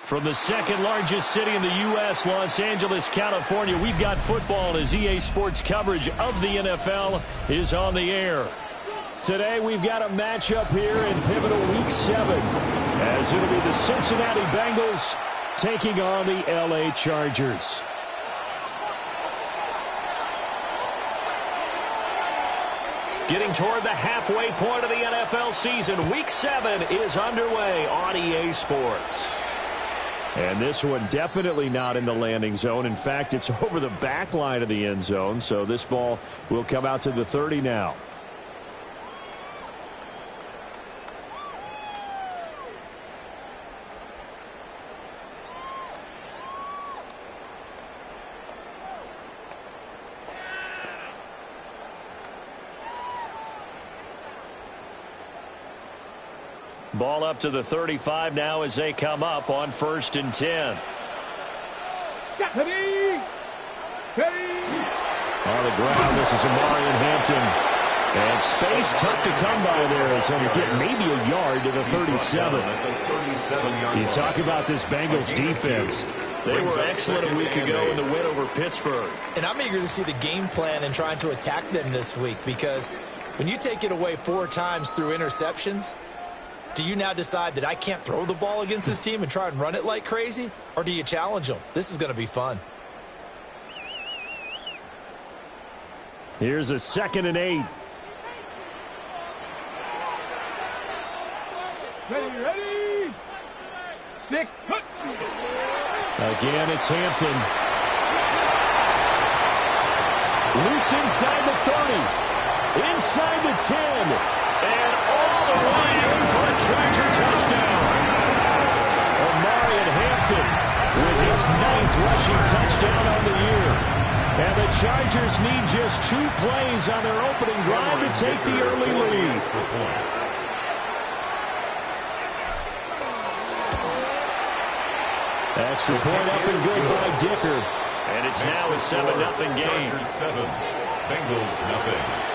From the second largest city in the U.S., Los Angeles, California, we've got football as EA Sports coverage of the NFL is on the air. Today we've got a matchup here in pivotal Week 7 as it'll be the Cincinnati Bengals taking on the L.A. Chargers. Getting toward the halfway point of the NFL season, Week 7 is underway on EA Sports. And this one definitely not in the landing zone. In fact, it's over the back line of the end zone, so this ball will come out to the 30 now. Ball up to the 35 now as they come up on 1st and 10. On the ground, this is Amari and Hampton. And space tough to come by there as they get maybe a yard to the 37. You talk about this Bengals defense. They were excellent a week ago in the win over Pittsburgh. And I'm eager to see the game plan and trying to attack them this week, because when you take it away 4 times through interceptions, do you now decide that I can't throw the ball against this team and try and run it like crazy? Or do you challenge them? This is going to be fun. Here's a 2nd and 8. Ready. 6. Again, it's Hampton. Loose inside the 30. Inside the 10. And all the way in for a Charger touchdown. Amari and Hampton with his 9th rushing touchdown on the year. And the Chargers need just 2 plays on their opening drive to take the early lead. Extra point up and good by Dicker. And it's now a 7-0 game. Chargers 7, Bengals nothing.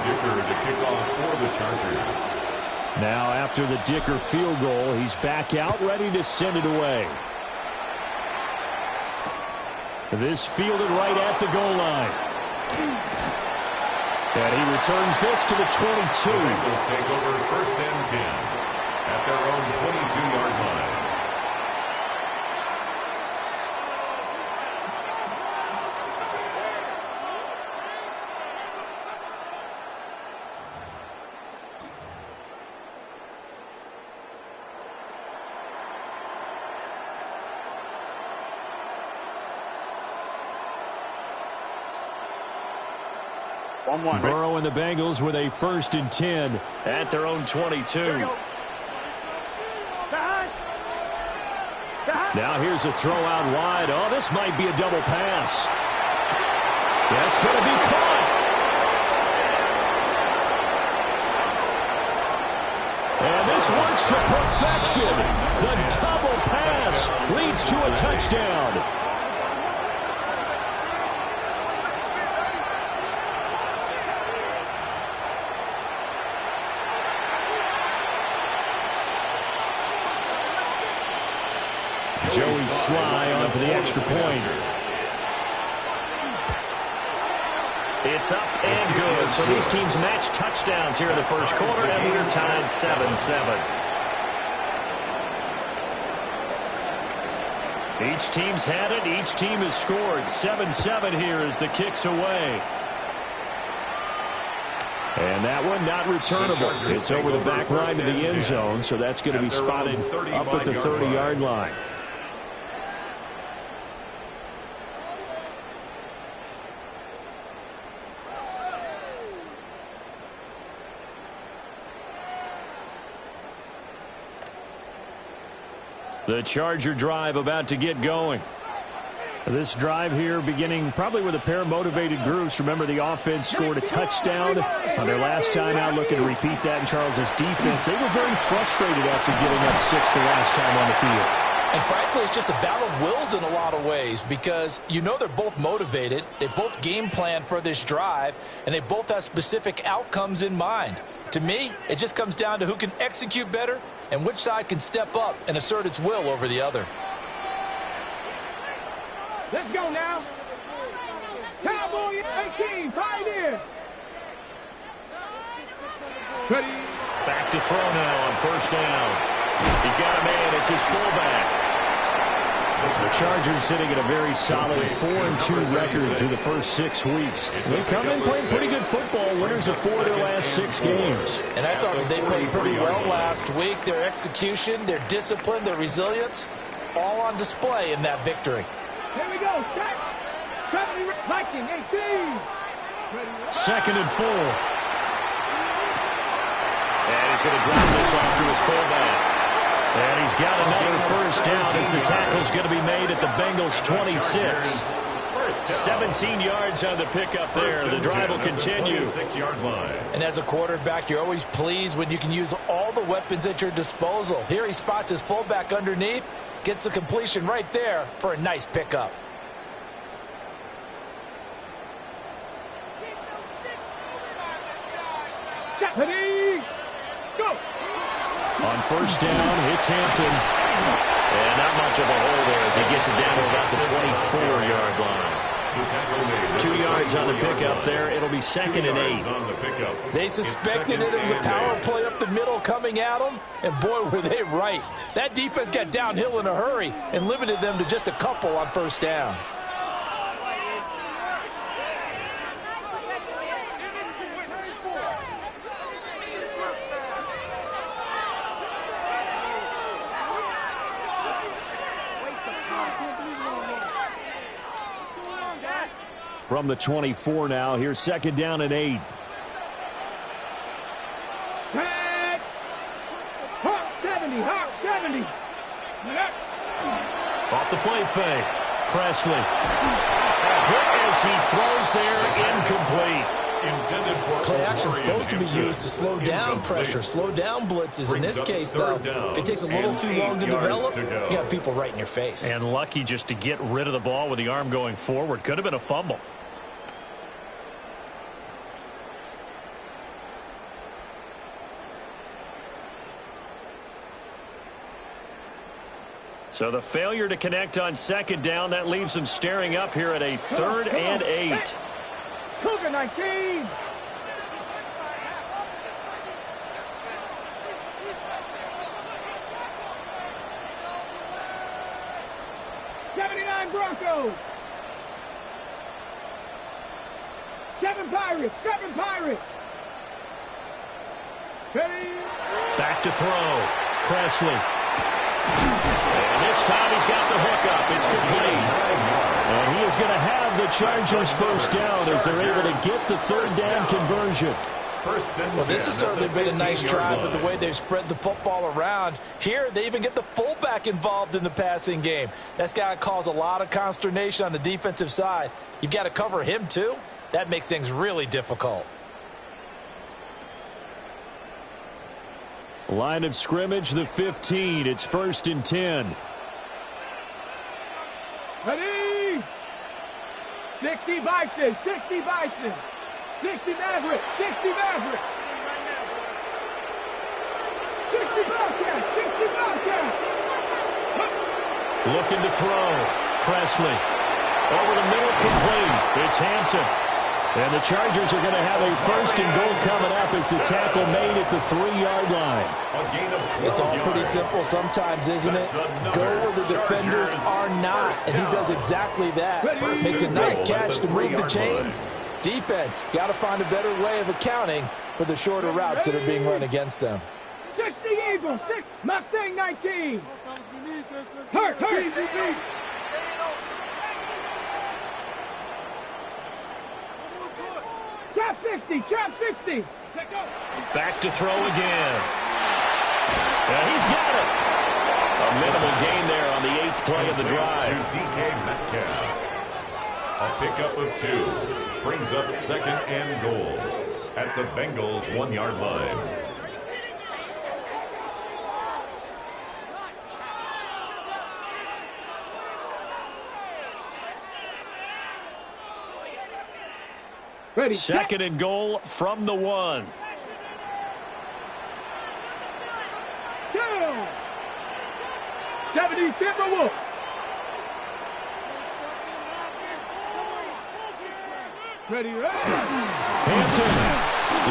Dicker to kick off for the Chargers. Now after the Dicker field goal, he's back out ready to send it away. This fielded right at the goal line. And he returns this to the 22. The Bengals take over 1st and 10 at their own 22-yard line. Burrow and the Bengals with a 1st and 10 at their own 22. Now here's a throw out wide. Oh, this might be a double pass. That's going to be caught. And this works to perfection. The double pass leads to a touchdown. Joey Sly on for the extra point. It's up and good. So these teams match touchdowns here in the first quarter, and we're tied 7-7. Each team's had it. Each team has scored. 7-7 here as the kick's away. And that one not returnable. It's over the back line to the end zone, so that's going to be spotted up at the 30-yard line. The Charger drive about to get going. This drive here beginning probably with a pair of motivated groups. Remember, the offense scored a touchdown on their last time out, looking to repeat that in Charles' defense. They were very frustrated after giving up 6 the last time on the field. And frankly, it's just a battle of wills in a lot of ways because you know they're both motivated. They both game plan for this drive, and they both have specific outcomes in mind. To me, it just comes down to who can execute better and which side can step up and assert its will over the other. Let's go now. Cowboy 18, Pioneer. Ready. Back to throw now on first down. He's got a man. It's his fullback. The Chargers sitting at a very solid 4-2 record through the first 6 weeks. They come in playing pretty good football. Winners of 4 of their last 6 games. And I thought they played pretty well last week. Their execution, their discipline, their resilience, all on display in that victory. Here we go. Check. 70 Viking 18. Second and 4. And he's going to drop this off to his fullback. And he's got another first down as the tackle's going to be made at the Bengals 26. 17 yards on the pickup there. The drive will continue. And as a quarterback, you're always pleased when you can use all the weapons at your disposal. Here he spots his fullback underneath, gets the completion right there for a nice pickup. Ready. Go. On first down, it's Hampton. And not much of a hole there as he gets it down to about the 24-yard line. 2 yards on the pickup there. It'll be second and 8. They suspected it was a power play up the middle coming at them, and boy, were they right. That defense got downhill in a hurry and limited them to just a couple on first down. From the 24 now, here's second down and 8. Back. Hawk 70. Hawk 70. Off the play fake. Presley. A hit as he throws there, incomplete. Play action supposed to be used to slow down pressure, slow down blitzes. In this case, though, if it takes a little too long to develop, you got people right in your face. And lucky just to get rid of the ball with the arm going forward. Could have been a fumble. So the failure to connect on second down, that leaves them staring up here at a 3rd and 8. Cougar 19. Broncos. 7 Pirates. 7 Pirates. Ready. Back to throw. Presley. And this time he's got the hookup. It's complete. And he is going to have the Chargers first down as they're able to get the 3rd down conversion. Well, this has certainly been a nice drive with the way they've spread the football around. Here, they even get the fullback involved in the passing game. That's got to cause a lot of consternation on the defensive side. You've got to cover him, too. That makes things really difficult. Line of scrimmage, the 15. It's 1st and 10. Ready. 60 Bison. 60 Bison. 60 Maverick. 60 Maverick. 60 Bobcat. 60 Bobcat. Looking to throw. Presley. Over the middle, complete. It's Hampton. And the Chargers are going to have a first and goal coming up as the tackle made at the 3-yard line. It's all pretty simple sometimes, isn't it? Go where the defenders are not, and he does exactly that. Makes a nice catch to move the chains. Defense, got to find a better way of accounting for the shorter routes that are being run against them. 60 Eagles, 6, Mustang 19. Hurt. Trap 60. Back to throw again. And he's got it. A minimal gain there on the 8th play of the drive. DK Metcalf. A pickup of 2 brings up second and goal at the Bengals 1-yard line. Ready, Second and goal from the 1. Down. 70 Timberwolves. Ready. Hampton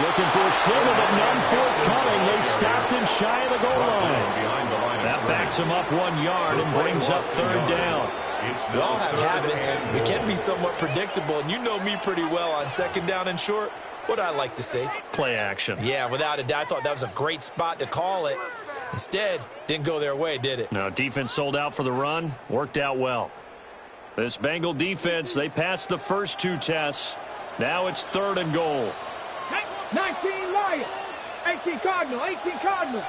looking for a single, but none forthcoming. They stopped him shy of the goal line. That backs him up 1 yard and brings up 3rd down. We all have habits. We can be somewhat predictable, and you know me pretty well on 2nd down and short. What I like to see? Play action. Yeah, without a doubt. I thought that was a great spot to call it. Instead, didn't go their way, did it? No, defense sold out for the run. Worked out well. This Bengal defense, they passed the first 2 tests. Now it's 3rd and goal. 19 Lions. 18 Cardinal.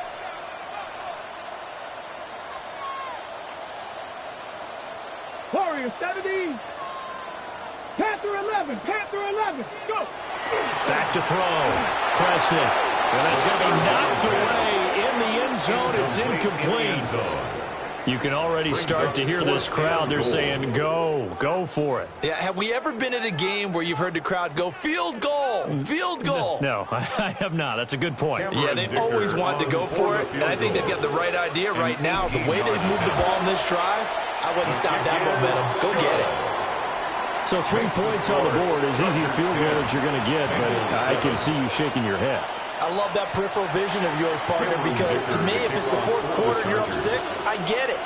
Warriors 70. Panther 11. Go. Back to throw. Presley. And that's going to be knocked away in the end zone. It's incomplete. You can already start to hear this crowd. They're saying, go for it. Yeah, have we ever been at a game where you've heard the crowd go, field goal? No, I have not. That's a good point. Yeah, they always wanted to go for it, and I think they've got the right idea right now. The way they've moved the ball in this drive, I wouldn't stop that momentum. Go get it. So 3 points on the board, as easy a field goal as you're going to get, but I can see you shaking your head. I love that peripheral vision of yours, partner, because to me, if it's the 4th quarter and you're up 6, I get it.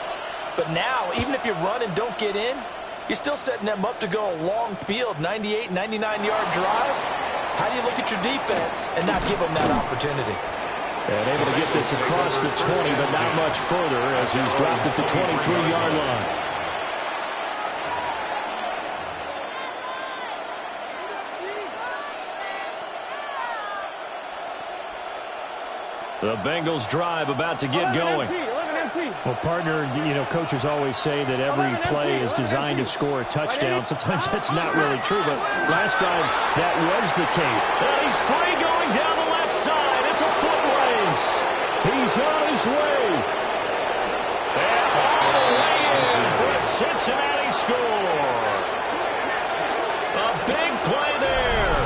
But now, even if you run and don't get in, you're still setting them up to go a long field, 98, 99-yard drive. How do you look at your defense and not give them that opportunity? And able to get this across the 20, but not much further as he's dropped at the 23-yard line. The Bengals drive about to get going. Well, partner, you know, coaches always say that every play is designed to score a touchdown. Sometimes that's not really true, but last time that was the case. And he's free going down the left side. It's a foot race. He's on his way. And all the way in for a Cincinnati score. A big play there.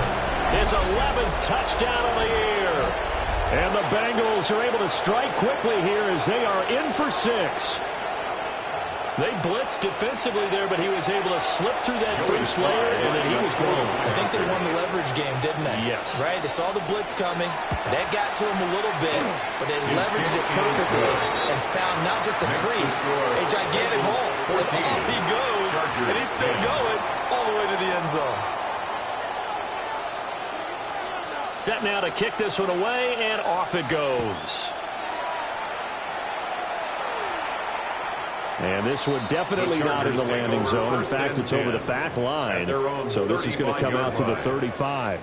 His 11th touchdown of the year. And the Bengals are able to strike quickly here as they are in for 6. They blitzed defensively there, but he was able to slip through that first layer, and then he was gone. I think they won the leverage game, didn't they? Yes. Right? They saw the blitz coming. That got to him a little bit, but they leveraged it perfectly and found not just a crease, a gigantic hole. And off he goes, and he's still going all the way to the end zone. Set now to kick this one away, and off it goes. And this one definitely not in the landing zone. In fact, it's over the back line. So this is going to come out to the 35.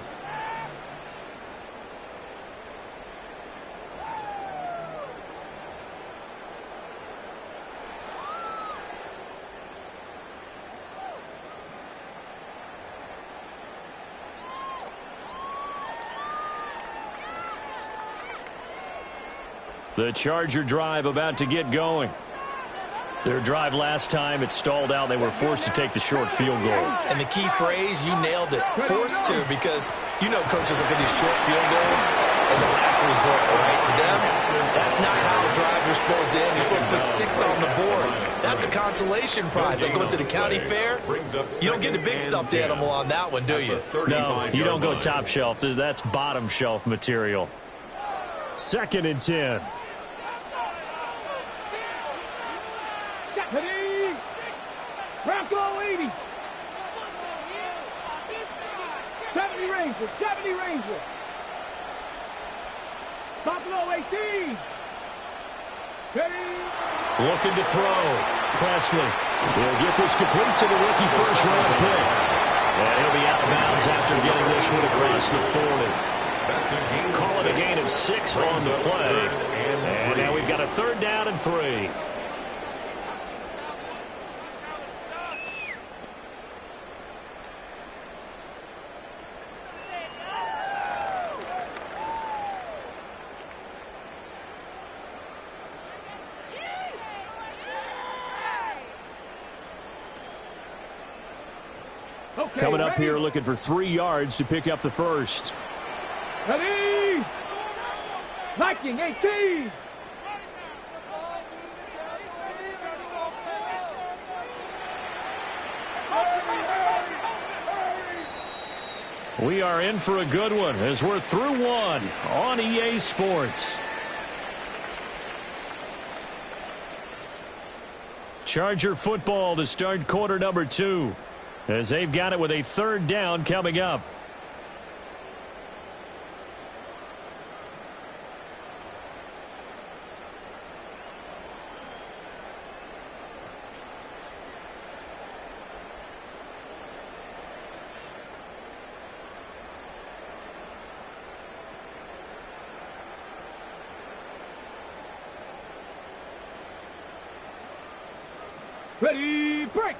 The Charger drive about to get going. Their drive last time, it stalled out. They were forced to take the short field goal. And the key phrase, you nailed it, forced to, because you know coaches look at these short field goals as a last resort, right? To them, that's not how drives are supposed to end. You're supposed to put 6 on the board. That's a consolation prize. Like going to the county fair, you don't get the big stuffed animal on that one, do you? No, you don't go top shelf. That's bottom shelf material. 2nd and 10. Ready? Bronco 80. 70 Ranger, 70 Ranger. Buffalo 18. Ready? Looking to throw. Presley will get this complete to the rookie first-round pick. And he'll be out of bounds after getting this one across the 40. Call it a gain of 6 on the play. And now we've got a 3rd down and 3. Okay, Coming up ready? here looking for 3 yards to pick up the first. Ready? Viking 18. We are in for a good one as we're through one on EA Sports. Charger football to start quarter number 2 as they've got it with a 3rd down coming up. Ready, break.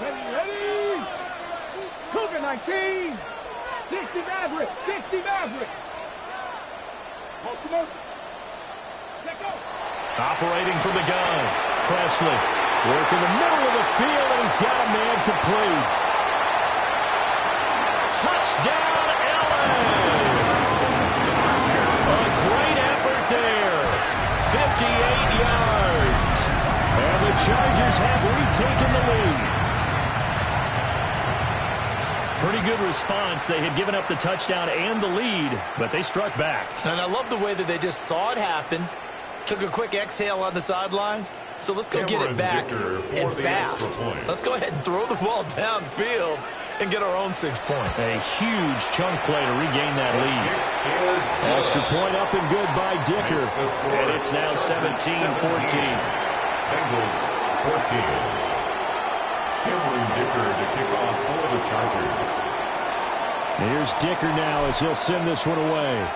Ready. Cougar 19. 60 Maverick. 60 Maverick. Motion. Let go. Operating from the gun. Presley working the middle of the field, and he's got a man complete. Touchdown, LA! A great effort there. 58 yards. And the Chargers have retaken the lead. Pretty good response. They had given up the touchdown and the lead, but they struck back. And I love the way that they just saw it happen, took a quick exhale on the sidelines. So let's go get it back and fast. Let's go ahead and throw the ball downfield and get our own 6 points. A huge chunk play to regain that lead. Extra point up and good by Dicker. And it's now 17-14. Bengals 14. Cameron Dicker to kick off for the Chargers. Here's Dicker now as he'll send this one away.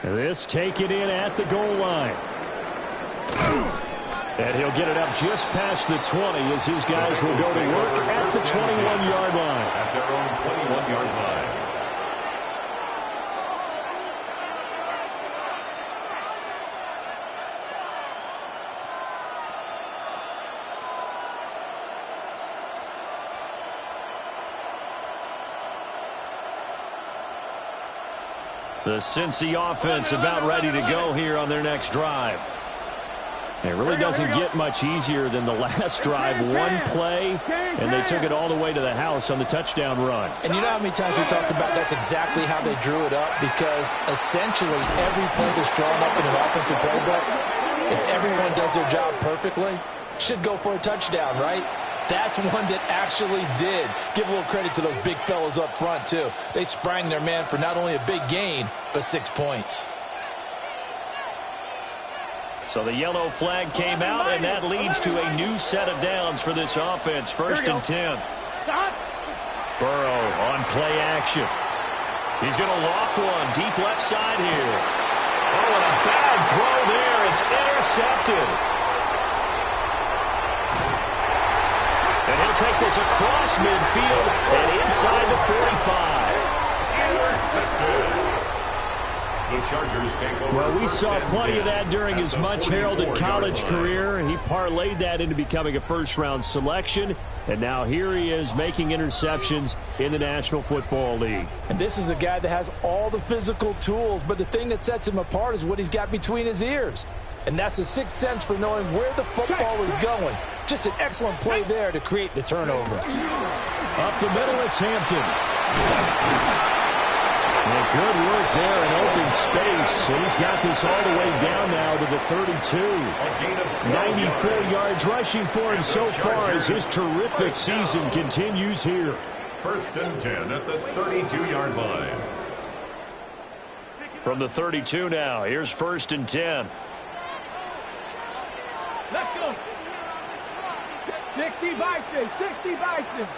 This taken in at the goal line. And he'll get it up just past the 20 as his guys will go to work at the 21-yard line. At their own 21-yard line. The Cincy offense about ready to go here on their next drive. It really doesn't get much easier than the last drive. One play, and they took it all the way to the house on the touchdown run. And you know how many times we talk about that's exactly how they drew it up? Because essentially every play that's drawn up in an offensive playbook, if everyone does their job perfectly, should go for a touchdown, right? That's one that actually did. Give a little credit to those big fellas up front, too. They sprang their man for not only a big gain, but 6 points. So the yellow flag came out, and that leads to a new set of downs for this offense. 1st and 10. Burrow on play action. He's going to loft one deep left side here. Oh, and a bad throw there. It's intercepted. And he'll take this across midfield and inside the 45. Intercepted. The Chargers take over. Well, we saw plenty of that during his much-heralded college 44-yard career. He parlayed that into becoming a first-round selection, and now here he is making interceptions in the National Football League. And this is a guy that has all the physical tools, but the thing that sets him apart is what he's got between his ears. And that's the sixth sense for knowing where the football is going. Just an excellent play there to create the turnover. Up the middle, it's Hampton. And good work there in open space. And he's got this all the way down now to the 32. 94 yards rushing for him so far as his terrific season continues here. 1st and 10 at the 32-yard line. From the 32 now, here's 1st and 10. Let's go. 60 Bison, 60 Bison.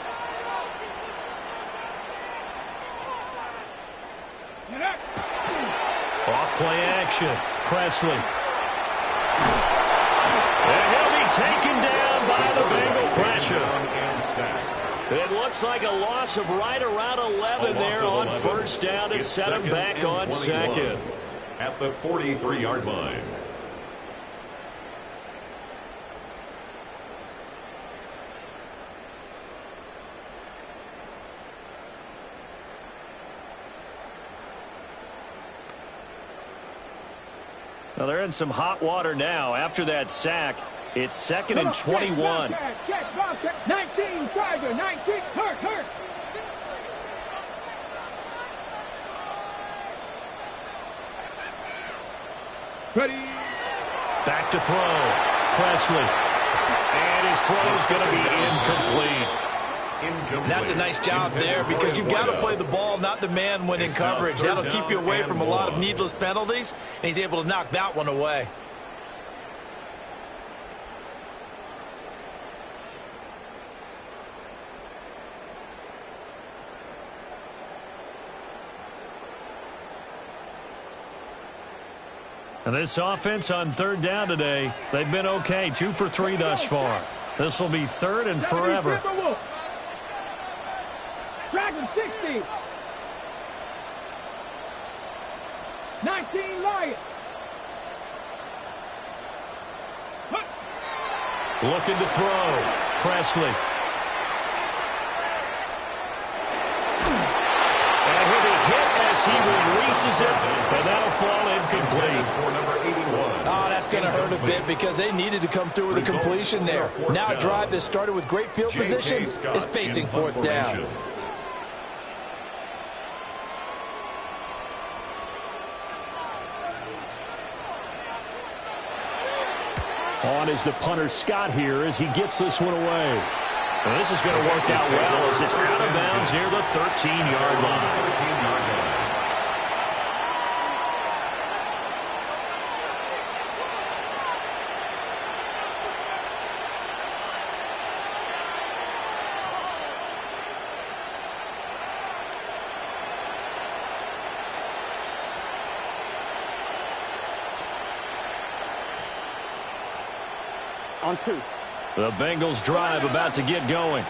Off play action. Presley. And he'll be taken down by the Bengal pressure. It looks like a loss of right around 11 there on 1st down to set him back on 2nd. At the 43-yard line. Well, they're in some hot water now. After that sack, it's 2nd and 21. 19, Tiger, 19, hurt. Ready. Back to throw. Presley. And his throw is going to be incomplete. That's a nice job there because you've got to play the ball, not the man when in coverage. That'll keep you away from a lot of needless penalties, and he's able to knock that one away. And this offense on 3rd down today, they've been okay. 2 for 3 thus far. This will be 3rd and forever. Dragon 60. 19 Lion. Looking to throw. Presley. And he'll be hit as he releases it, and that'll fall incomplete. For number 81. Oh, that's going to hurt a bit because they needed to come through with a completion there. Now a drive that started with great field position is facing 4th down. On is the punter Scott here as he gets this one away. And this is going to work out well as it's out of bounds near the 13-yard line. On 2. The Bengals drive about to get going.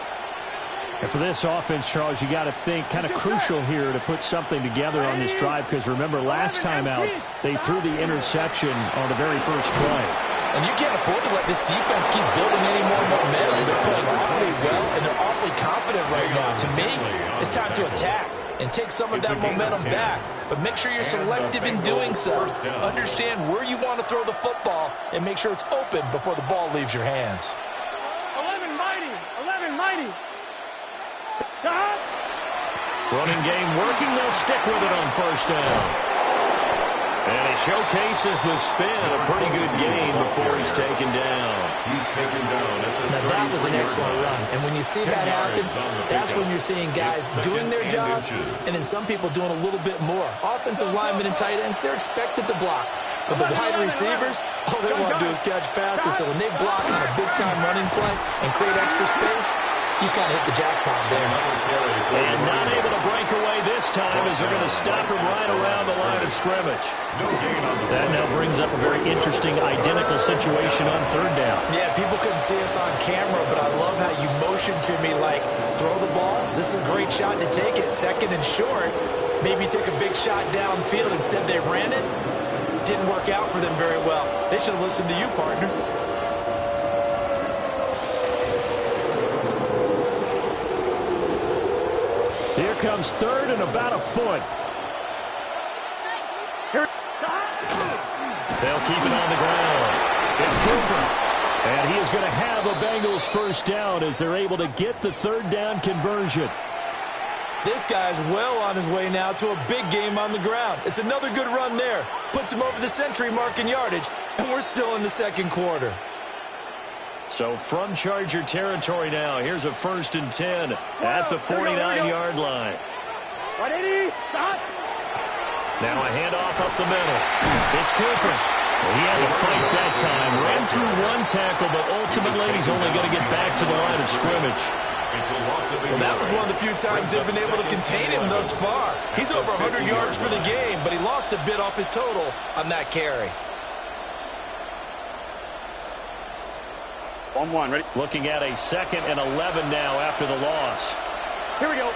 And for this offense, Charles, you got to think kind of crucial here to put something together on this drive because remember last time out they threw the interception on the very first play. And you can't afford to let this defense keep building any more momentum. They're playing awfully well and they're awfully confident right now. To me, it's time to attack and take some of that momentum back. But make sure you're selective in doing so. Understand where you want to throw the football and make sure it's open before the ball leaves your hands. 11 mighty. 11 mighty. Running game working. They'll stick with it on 1st down. And he showcases the spin. A pretty good gain before he's taken down. He's taken down at the Now, that was an excellent run. And when you see that happen, that's when you're seeing guys doing their job and then some people doing a little bit more. Offensive linemen and tight ends, they're expected to block. But the wide receivers, all they want to do is catch passes. So when they block on a big-time running play and create extra space, you kind of hit the jackpot there. And not able to break away this time as they're going to stop him right around the line of scrimmage. That now brings up a very interesting identical situation on 3rd down. Yeah, people couldn't see us on camera, but I love how you motioned to me like, throw the ball. This is a great shot to take it, 2nd and short. maybe take a big shot downfield. Instead, they ran it. Didn't work out for them very well. They should have listened to you, partner. Here comes third and about a foot. They'll keep it on the ground. It's Cooper. And he is going to have a Bengals first down as they're able to get the third down conversion. This guy's well on his way now to a big game on the ground. It's another good run there. Puts him over the century mark in yardage, and we're still in the second quarter. So from Charger territory now, here's a 1st and 10 at the 49-yard line. Now a handoff up the middle. It's Cooper. He had to fight that time. Ran through one tackle, but ultimately he's only going to get back to the line of scrimmage. Well, that was one of the few times they've been able to contain him thus far. He's over 100 yards for the game, but he lost a bit off his total on that carry. 1-1, ready? Looking at a 2nd and 11 now after the loss. Here we go.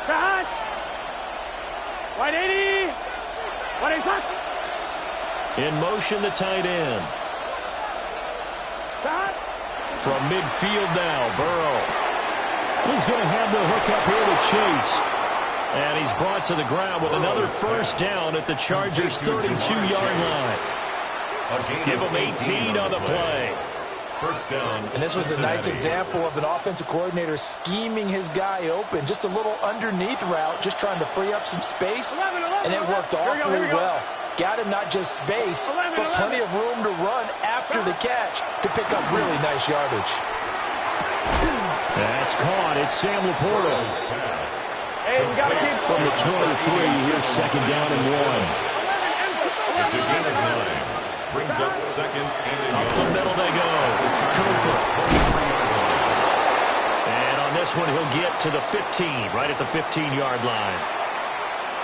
Cut. 180. 180. In motion, the tight end. Cut. From midfield now, Burrow. He's going to have the hook up here to Chase. And he's brought to the ground with another first down at the Chargers' 32-yard line. Give him 18 on the play. First down. And this was a nice example of an offensive coordinator scheming his guy open. Just a little underneath route, just trying to free up some space. And it worked awfully well. Got him not just space, but plenty of room to run after the catch to pick up really nice yardage. That's caught. It's Sam Laporta. Hey, we got to keep From the 23, here's 2nd down and 1. It's a gain of 9. Brings up 2nd and Up the middle they go. Cooper. And on this one, he'll get to the 15, right at the 15-yard line.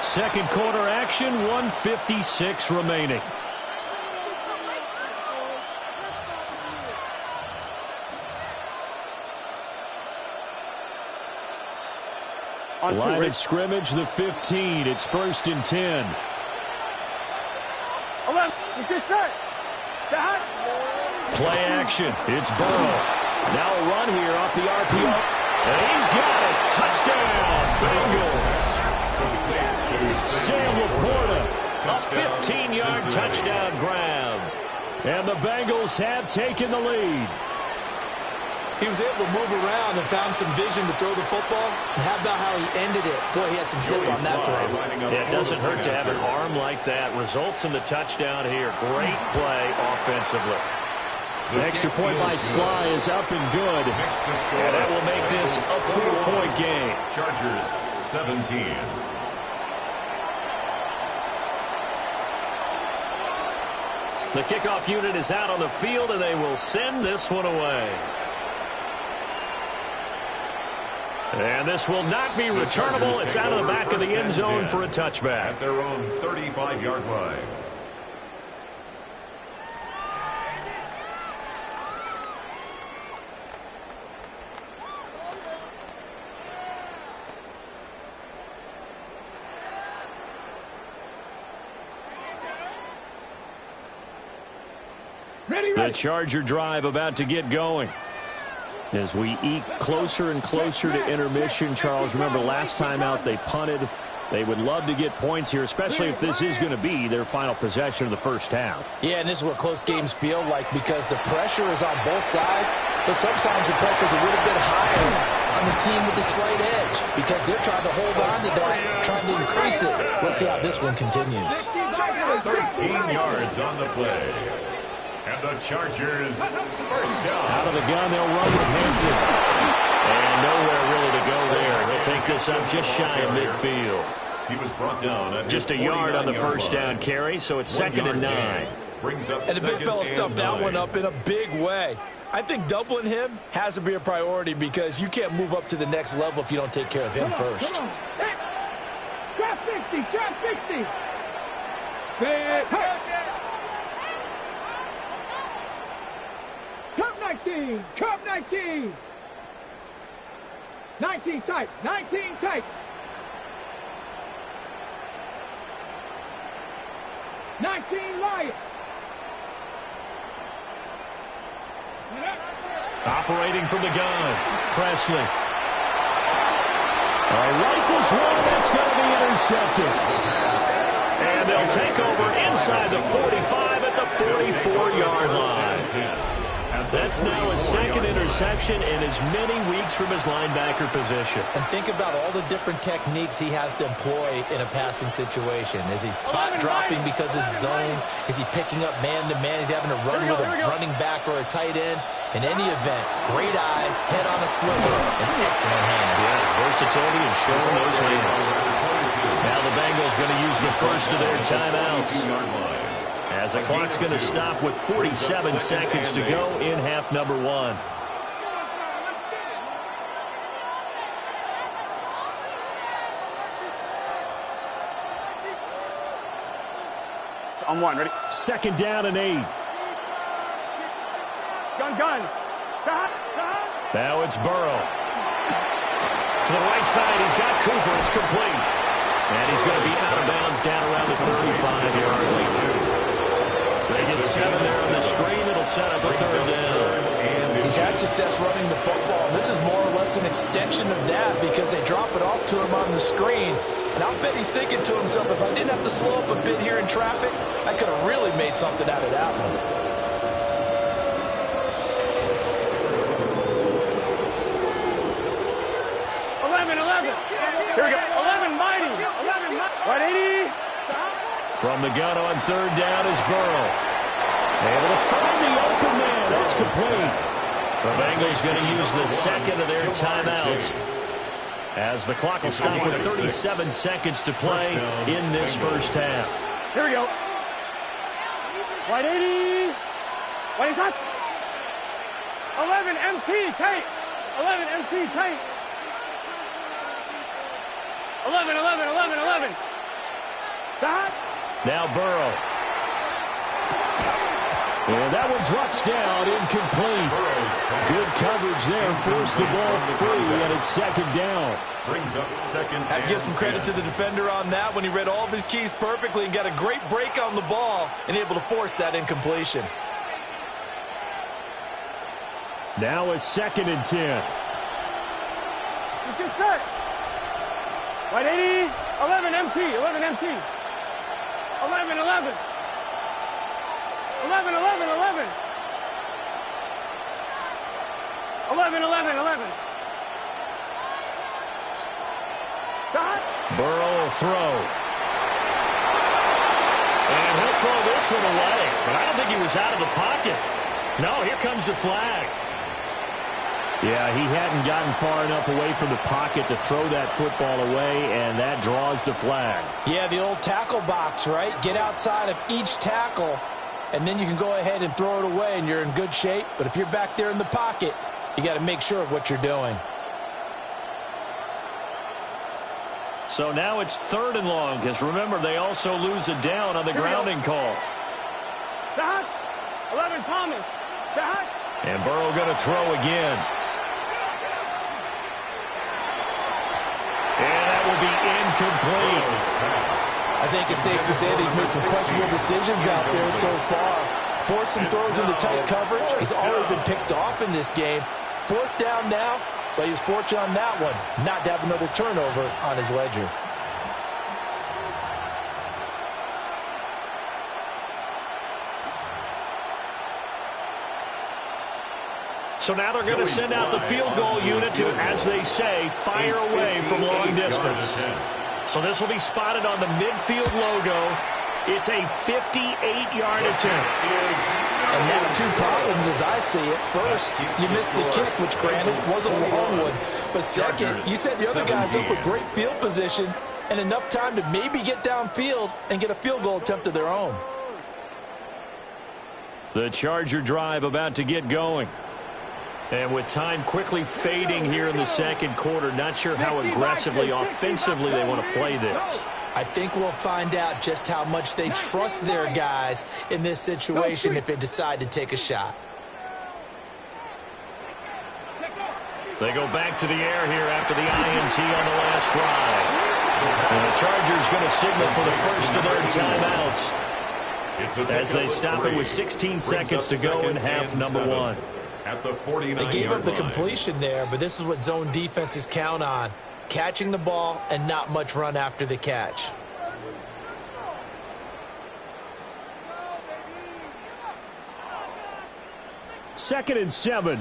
Second quarter action, 1:56 remaining. Line of scrimmage, the 15. It's 1st and 10. 11. It's just set. Play action. It's Burrow. Now a run here off the RPO. And he's got it. Touchdown, Bengals. Sam Laporta, a 15-yard touchdown grab. And the Bengals have taken the lead. He was able to move around and found some vision to throw the football. And how about how he ended it? Boy, he had some zip on that throw. Yeah, it doesn't hurt to have an arm like that. Results in the touchdown here. Great play offensively. The extra point by Sly is up and good. And that will make this a 4-point game. Chargers 17. The kickoff unit is out on the field, and they will send this one away. And this will not be returnable. It's out of the back of the end zone for a touchback. At their own 35-yard line. The Charger drive about to get going. As we eke closer and closer to intermission, Charles, remember last time out they punted. They would love to get points here, especially if this is going to be their final possession of the first half. Yeah, and this is what close games feel like because the pressure is on both sides, but sometimes the pressure is a little bit higher on the team with the slight edge because they're trying to hold on to that, trying to increase it. Let's see how this one continues. 13 yards on the play. And the Chargers first down. Out of the gun, they'll run with Hampton. And nowhere really to go there. He'll take this up just shy of midfield. He was brought down at just a yard on the first down carry, so it's 2nd and 9. Brings up and the big fella stuffed that one up in a big way. I think doubling him has to be a priority because you can't move up to the next level if you don't take care of him first. Hey. Trap 60, trap 60. Cup 19, Cup 19. 19 tight, 19 tight. Team Lion. Operating from the gun, Presley. Rifles one, that's going to be intercepted. And they'll take over inside the 45 at the 44-yard line. That's now a second interception in as many weeks from his linebacker position. And think about all the different techniques he has to employ in a passing situation. Is he spot dropping because it's zone? Is he picking up man-to-man? Is he having to run with a running back or a tight end? In any event, great eyes, head on a swivel, and excellent hands. Yeah, versatility and showing those hands. Now the Bengals going to use the first of their timeouts, as the clock's going to stop with 47 seconds to go in half number one. On one, ready? Second down and 8. Gun. Now it's Burrow. To the right side, he's got Cooper. It's complete. And he's going to be out of bounds down around the 35-yard line. They get 7 there on the screen. It'll set up a third down. He's had success running the football. This is more or less an extension of that because they drop it off to him on the screen. And I'll bet he's thinking to himself, if I didn't have to slow up a bit here in traffic, I could have really made something out of that one. Here we go. 11 mighty. 11 mighty. From the gun on third down is Burrow. Able to find the open man. That's complete. The Bengals going to use the second of their timeouts, as the clock will stop with 37 seconds to play in this first half. Here we go. White 80. White hot. 11 MT tape. 11 MT tape. 11. Shot. Now Burrow. And that one drops down, incomplete. Good coverage there, forced the ball free, and it's second down. Brings up second. I have to give some credit to the defender on that when he read all of his keys perfectly and got a great break on the ball and able to force that incompletion. Now a second and 10. Let's get set. White 80, 11 MT. 11. 11. Shot. Burrow will throw. And he'll throw this one away. But I don't think he was out of the pocket. No, here comes the flag. Yeah, he hadn't gotten far enough away from the pocket to throw that football away, and that draws the flag. Yeah, the old tackle box, right? Get outside of each tackle, and then you can go ahead and throw it away, and you're in good shape. But if you're back there in the pocket, you got to make sure of what you're doing. So now it's third and long, because remember, they also lose a down on the grounding call. Shot. 11 Thomas. Shot. And Burrow going to throw again. And that will be incomplete. I think it's safe to say that he's made some questionable decisions out there so far. Forced some throws into tight coverage. He's already been picked off in this game. Fourth down now, but he was fortunate on that one not to have another turnover on his ledger. So now they're going to send out the field goal unit to, as they say, fire away from long distance. So this will be spotted on the midfield logo. It's a 58-yard attempt. And now two problems as I see it. First, you missed the kick, which granted was a long one. But second, you set the other guys up with great field position and enough time to maybe get downfield and get a field goal attempt of their own. The Charger drive about to get going. And with time quickly fading here in the second quarter, not sure how aggressively, offensively they want to play this. I think we'll find out just how much they trust their guys in this situation if they decide to take a shot. They go back to the air here after the INT on the last drive. And the Chargers going to signal for the first of their timeouts. as they stop it with 16 seconds to go in half number 1. At the 49-yard line. They gave up the completion there, but this is what zone defenses count on. Catching the ball and not much run after the catch. Second and 7.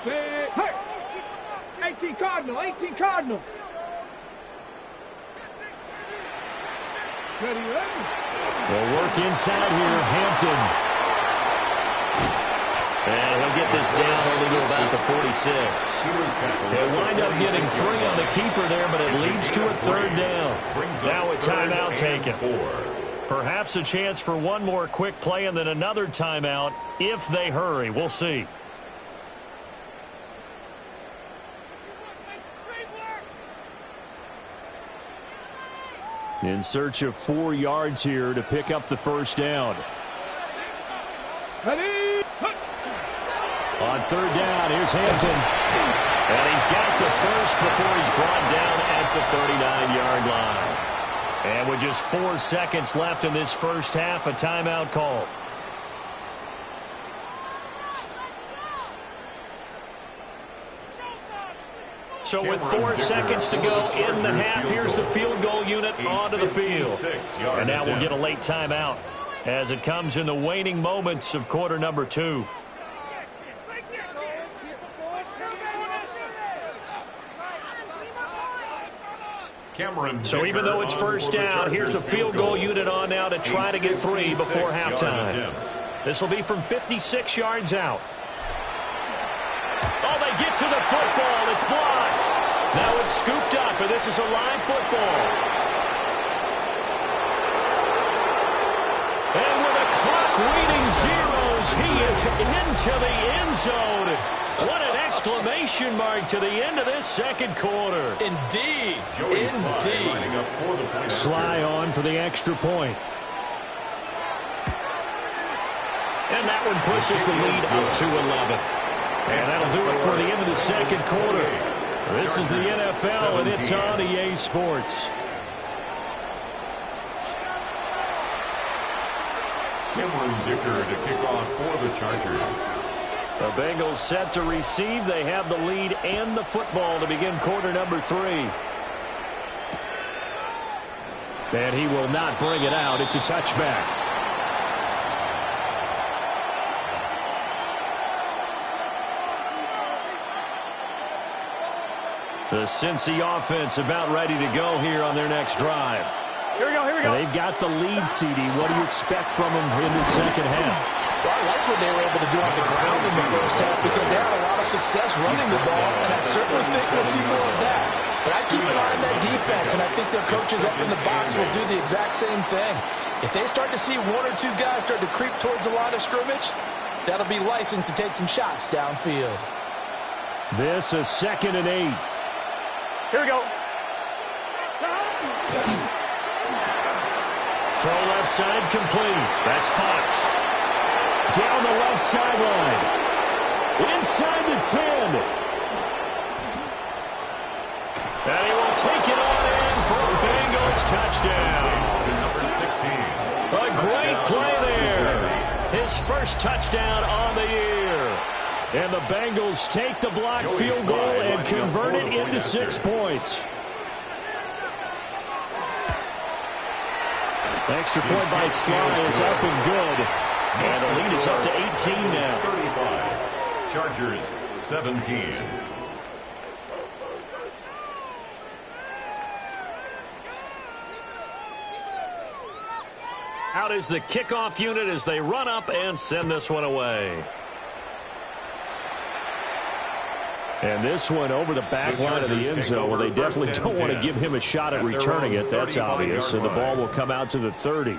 Hey! 18 Cardinal, 18 Cardinal. Ready, ready. They'll work inside here, Hampton. And he'll get this down only to about the 46. They'll wind up getting 3 on the keeper there, but it leads to a third down. Now a timeout taken. Perhaps a chance for one more quick play and then another timeout if they hurry. We'll see. In search of 4 yards here to pick up the first down. Ready. On third down, here's Hampton. And he's got the first before he's brought down at the 39-yard line. And with just 4 seconds left in this first half, a timeout call. So with 4 seconds to go in the half, here's the field goal unit onto the field. And now we'll get a late timeout as it comes in the waning moments of quarter number 2. So even though it's first down, here's the field goal unit on now to try to get 3 before halftime. This will be from 56 yards out. Oh, they get to the football. It's blocked. Now it's scooped up, and this is a live football. And with a clock reading zeros, he is into the end zone. What an exclamation mark to the end of this second quarter. Indeed. Indeed. Sly on for the extra point. And that one pushes the lead up to 11. And that'll do it for the end of the second quarter. This is the NFL, and it's on EA Sports. Cameron Dicker to kick off for the Chargers. The Bengals set to receive. They have the lead and the football to begin quarter number 3. And he will not bring it out. It's a touchback. The Cincy offense about ready to go here on their next drive. Here we go, here we go. And they've got the lead, CD. What do you expect from them in the second half? Well, I like what they were able to do on the ground in the first half because they had a lot of success running the ball, and I certainly think we'll see more of that. But I keep an eye on that defense, and I think their coaches up in the box will do the exact same thing. If they start to see 1 or 2 guys start to creep towards the line of scrimmage, that'll be license to take some shots downfield. This is 2nd and 8. Here we go. Throw left side complete. That's Fox. Down the left sideline. Inside the 10. And he will take it on in for a Bengals touchdown. Number 16. A great play there. His first touchdown on the year. And the Bengals take the blocked field goal and convert it into 6 points. Extra point by Sly is up and good. And the lead is up to 18 now. 35. Chargers 17. Out is the kickoff unit as they run up and send this one away. And this one over the back line of the end zone. Well, they definitely don't want to give him a shot at returning it. That's obvious. So the ball will come out to the 30.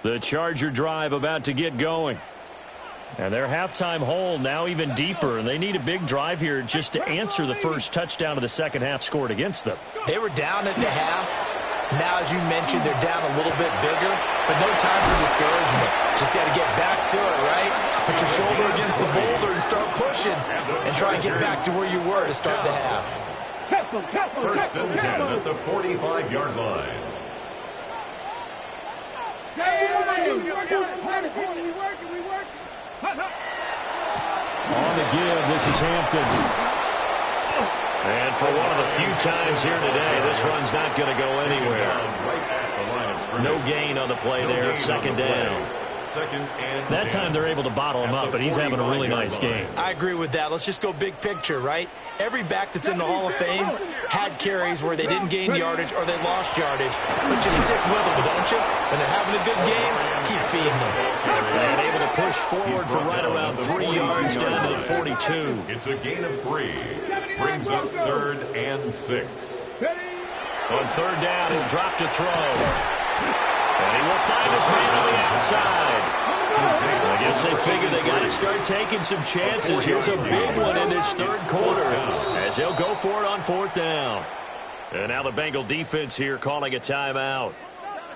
The Charger drive about to get going. And their halftime hole now even deeper. And they need a big drive here just to answer the first touchdown of the second half scored against them. They were down at the half. Now, as you mentioned, they're down a little bit bigger, but no time for discouragement. Just got to get back to it, right? Put your shoulder against the boulder and start pushing and try and get back to where you were to start the half. First and 10 at the 45-yard line. On the give, this is Hampton. And for one of the few times here today, this run's not going to go anywhere. No gain on the play there, second down. That time they're able to bottle him up, but he's having a really nice game. I agree with that. Let's just go big picture, right? Every back that's in the Hall of Fame had carries where they didn't gain yardage or they lost yardage. But just stick with them, don't you? When they're having a good game, keep feeding them. And able to push forward for right around 3 yards down to the 42. It's a gain of 3. Brings up 3rd and 6. On third down, he'll drop to throw. And he will find his man on the outside. I guess they figure they got to start taking some chances. Here's a big one in this third quarter as he'll go for it on fourth down. And now the Bengal defense here calling a timeout.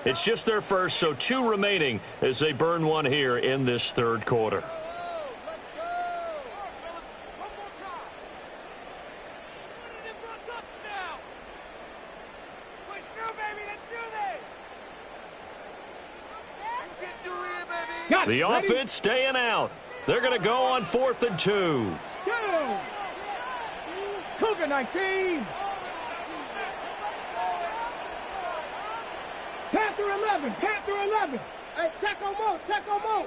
It's just their first, so 2 remaining as they burn one here in this third quarter. The offense staying out. They're going to go on 4th and 2. Cougar 19. Panther 11. Panther 11. Hey, check on Mo. Check on Mo.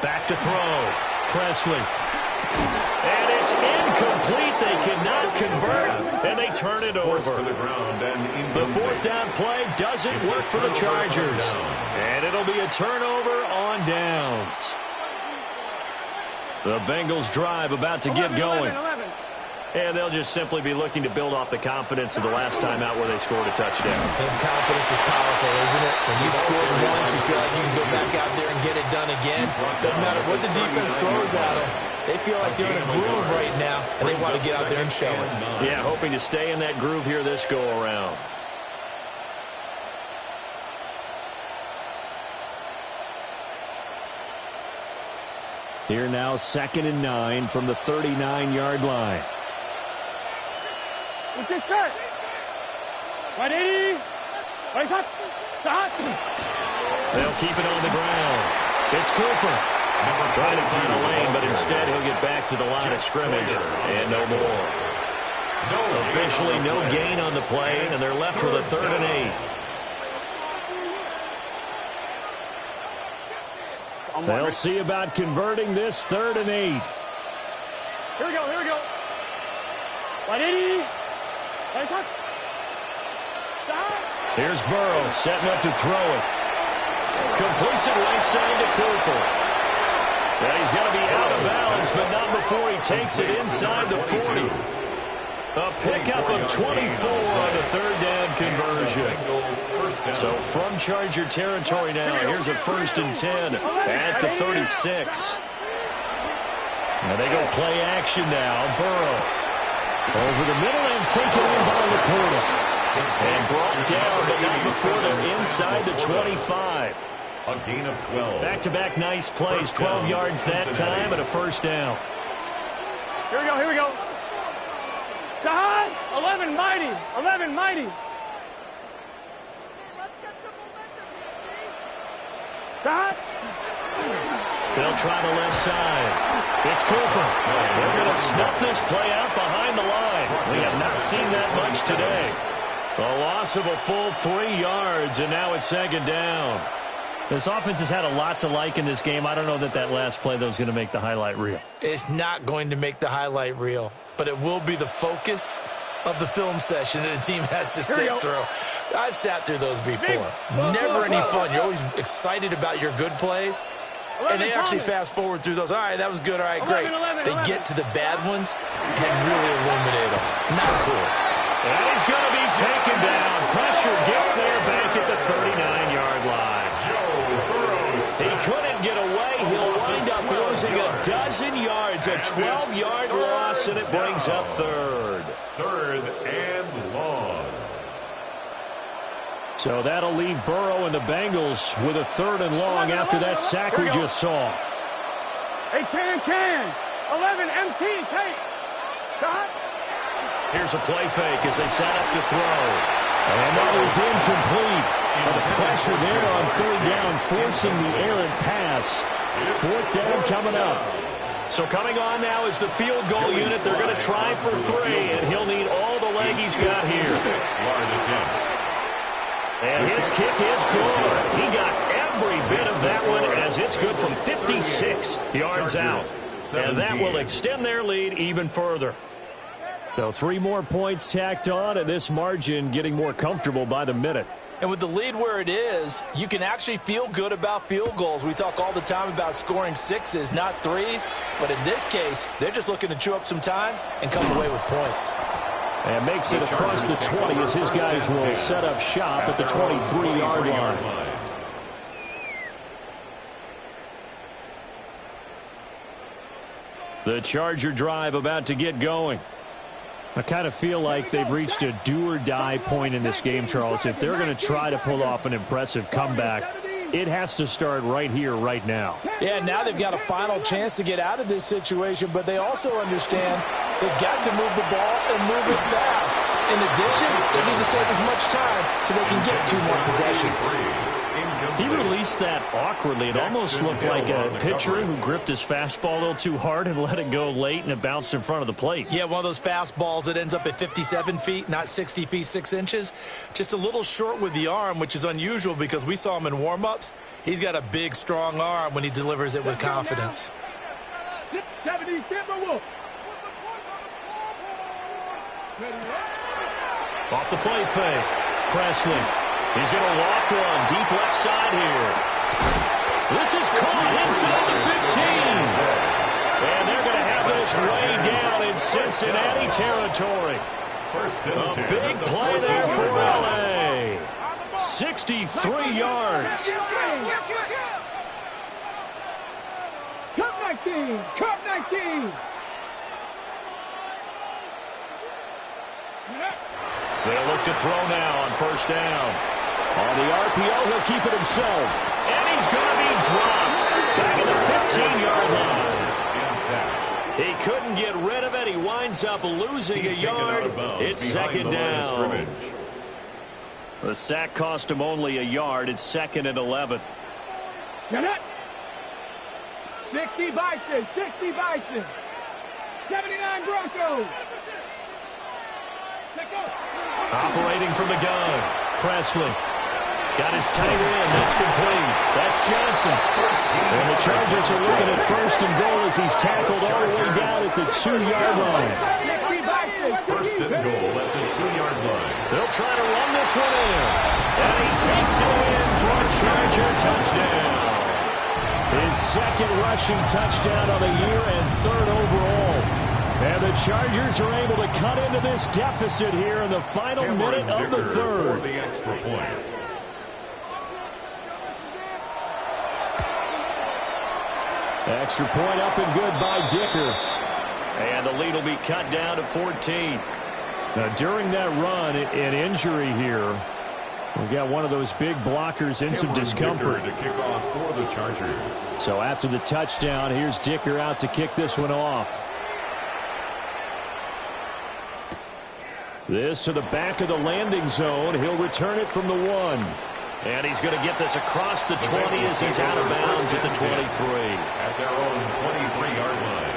Back to throw. Presley. And it's incomplete. They cannot convert, and they turn it over. The fourth down play doesn't work for the Chargers. And it'll be a turnover on downs. The Bengals drive about to get going. And they'll just simply be looking to build off the confidence of the last time out where they scored a touchdown. And confidence is powerful, isn't it? When you've scored once, you feel like you can go back out there and get it done again. Doesn't matter what the defense throws at them. They feel like they're in a groove right now, and they want to get out there and show it. Yeah, hoping to stay in that groove here this go-around. Here now, 2nd and 9 from the 39-yard line. What's this shirt? 180. Right up. Stop. They'll keep it on the ground. It's Cooper. Trying to find a lane, but instead he'll get back to the line of scrimmage and no more. Officially no gain on the play, and they're left with a 3rd and 8. They'll see about converting this 3rd and 8. Here we go. Here we go. 180. Right up. Stop. Here's Burrow setting up to throw it. Completes it right side to Cooper. And he's going to be out of bounds, but not before he takes it inside the 40. A pickup of 24 on the 3rd down conversion. So from Charger territory now, here's a 1st and 10 at the 36. Now they go play action now. Burrow over the middle and taken in by Laporta. And brought down, but not before they're inside the 25. A gain of 12. Back-to-back nice plays, 12 yards that time and a 1st down. Here we go. Here we go. Guys, 11 mighty. 11 mighty. Stop. They'll try the left side. It's Cooper. They're going to snuff this play out behind the line. We have not seen that much today. A loss of a full 3 yards, and now it's 2nd down. This offense has had a lot to like in this game. I don't know that that last play, though, is going to make the highlight reel. It's not going to make the highlight reel, but it will be the focus of the film session that the team has to sit through. I've sat through those before. Never any fun. You're always excited about your good plays, and they actually fast forward through those. All right, that was good. All right, great. They get to the bad ones and really illuminate them. Not cool. And he's going to be taken down. Pressure gets there back at the 39-yard line. He couldn't get away. He'll wind up losing a dozen yards, a 12-yard loss, and it brings up third. Third and long. So that'll leave Burrow and the Bengals with a third and long after that sack we just saw. Hey, can. 11, MT, take. Shot. Here's a play fake as they set up to throw. And that is incomplete. But the pressure there on third down, forcing the errant pass. Fourth down coming up. So coming on now is the field goal unit. They're going to try for 3, and he'll need all the leg he's got here. 6-yard attempt. And his kick is good. He got every bit of that one as it's good from 56 yards out. And that will extend their lead even further. So 3 more points tacked on, and this margin getting more comfortable by the minute. And with the lead where it is, you can actually feel good about field goals. We talk all the time about scoring 6s, not 3s. But in this case, they're just looking to chew up some time and come away with points. And makes it across the 20 as his guys will set up shop at the 23-yard line. The Charger drive about to get going. I kind of feel like they've reached a do-or-die point in this game, Charles. If they're going to try to pull off an impressive comeback, it has to start right here, right now. Yeah, now they've got a final chance to get out of this situation, but they also understand they've got to move the ball and move it fast. In addition, they need to save as much time so they can get 2 more possessions. He released that awkwardly. It almost looked like a pitcher who gripped his fastball a little too hard and let it go late, and it bounced in front of the plate. Yeah, one of those fastballs that ends up at 57 feet, not 60 feet, 6 inches. Just a little short with the arm, which is unusual because we saw him in warm-ups. He's got a big, strong arm when he delivers it with confidence. Off the play fake. Presley. He's going to loft one deep left side here. This is caught inside the 15. And they're going to have this way down in Cincinnati territory. A big play there for LA. 63 yards. Cup 19. Cup 19. They'll look to throw now on first down. On the RPO, he'll keep it himself. And he's going to be dropped back at the 15-yard line. He couldn't get rid of it. He winds up losing a yard. It's second down. The sack cost him only a yard. It's 2nd and 11. 60 Bison. 60 Bison. 79 Broncos. Operating from the gun. Presley. Got his tight end. That's complete. That's Johnson. And the Chargers are looking at 1st and goal as he's tackled all the way down at the 2-yard line. 1st and goal at the 2-yard line. They'll try to run this one in. And he takes it in for a Charger touchdown. His 2nd rushing touchdown on the year and 3rd overall. And the Chargers are able to cut into this deficit here in the final minute of the 3rd. For the extra point. Extra point up and good by Dicker. And the lead will be cut down to 14. Now, during that run, an injury here. We got one of those big blockers in some discomfort. To kick off for the Chargers. So after the touchdown, here's Dicker out to kick this one off. This to the back of the landing zone. He'll return it from the 1. And he's going to get this across the 20 as he's out of bounds at the 23. At their own 23-yard line.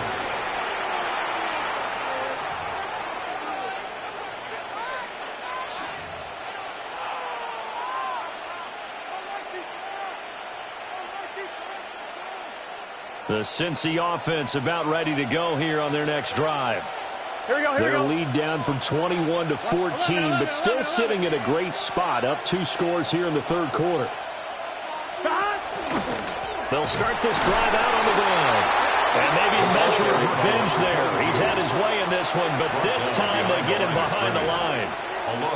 The Cincy offense about ready to go here on their next drive. Here we go, here we Their go. lead down from 21 to 14, but still sitting in a great spot, up 2 scores here in the 3rd quarter. They'll start this drive out on the ground. And maybe a measure of revenge there. He's had his way in this one, but this time they get him behind the line.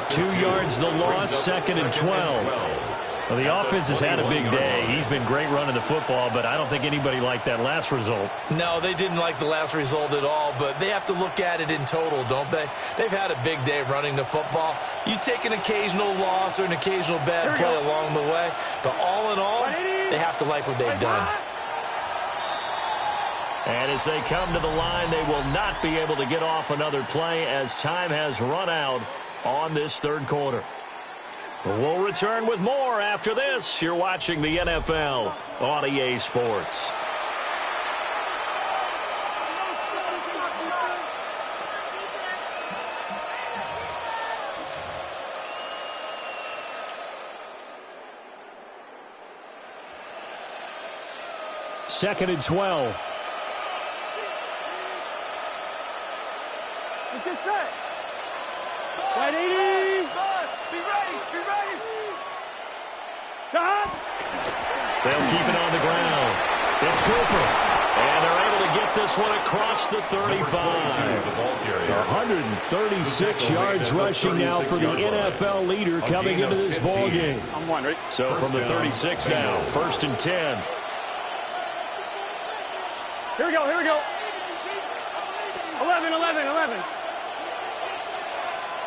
2 yards the loss, 2nd and 12. Well, the offense has had a big day. He's been great running the football, but I don't think anybody liked that last result. No, they didn't like the last result at all, but they have to look at it in total, don't they? They've had a big day running the football. You take an occasional loss or an occasional bad play along the way, but all in all, they have to like what they've done. And as they come to the line, they will not be able to get off another play as time has run out on this third quarter. We'll return with more after this. You're watching the NFL on EA Sports. Second and 12. Let's get set. Ready? Be ready. Be ready. Stop. They'll keep it on the ground. It's Cooper. And they're able to get this one across the 35. 136 yards rushing now for the NFL leader coming into this ball game. I'm wondering. So from the 36 now, first and 10. Here we go. 11.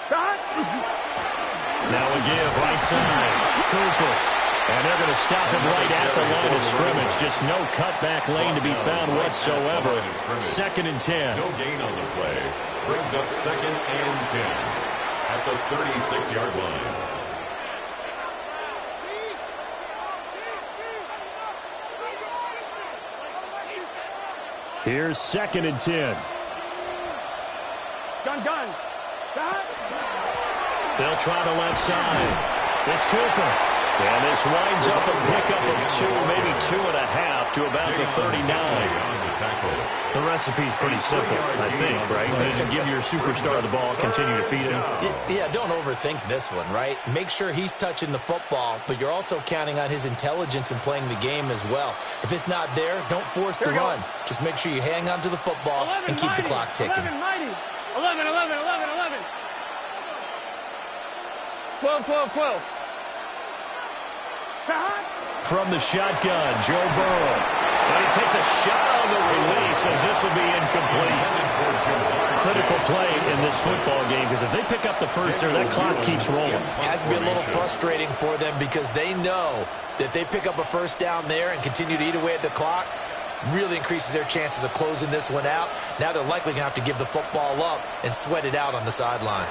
Stop. Now a give right side. Cooper. And they're going to stop him right at the line of scrimmage. Just no cutback lane to be found whatsoever. Second and 10. No gain on the play. Brings up second and 10 at the 36-yard line. Here's second and 10. Gun. Stop. They'll try the left side. It's Cooper. And this winds up a pickup of 2, maybe 2.5 to about the 39. The recipe's pretty simple, I think, right? Just give your superstar the ball, continue to feed him. Yeah, don't overthink this one, right? Make sure he's touching the football, but you're also counting on his intelligence in playing the game as well. If it's not there, don't force the run. Just make sure you hang on to the football and keep the clock ticking. 11. 12. From the shotgun, Joe Burrow. And he takes a shot on the release as this will be incomplete. Critical play in this football game because if they pick up the first there, that clock keeps rolling. Has to be a little frustrating for them because they know that they pick up a first down there and continue to eat away at the clock, really increases their chances of closing this one out. Now they're likely going to have to give the football up and sweat it out on the sideline.